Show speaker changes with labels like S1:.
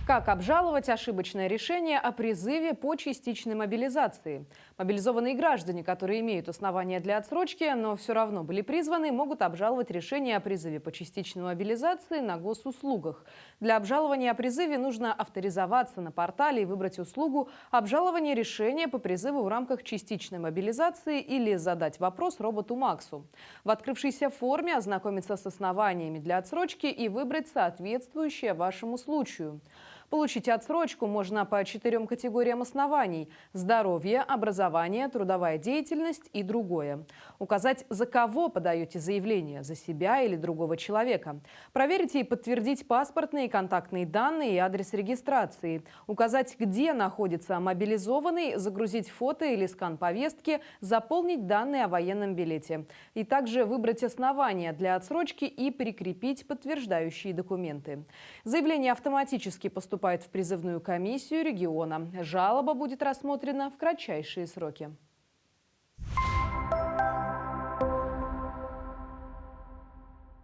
S1: Как обжаловать ошибочное решение о призыве по частичной мобилизации? Мобилизованные граждане, которые имеют основания для отсрочки, но все равно были призваны, могут обжаловать решение о призыве по частичной мобилизации на госуслугах. Для обжалования о призыве нужно авторизоваться на портале и выбрать услугу обжалования решения по призыву в рамках частичной мобилизации или задать вопрос роботу Максу. В открывшейся форме ознакомиться с основаниями для отсрочки и выбрать соответствующее вашему случаю. Получить отсрочку можно по 4 категориям оснований: здоровье, образование, трудовая деятельность и другое. Указать, за кого подаете заявление: за себя или другого человека. Проверить и подтвердить паспортные и контактные данные и адрес регистрации. Указать, где находится мобилизованный, загрузить фото или скан повестки, заполнить данные о военном билете. И также выбрать основания для отсрочки и прикрепить подтверждающие документы. Заявление автоматически поступает в призывную комиссию региона. Жалоба будет рассмотрена в кратчайшие сроки.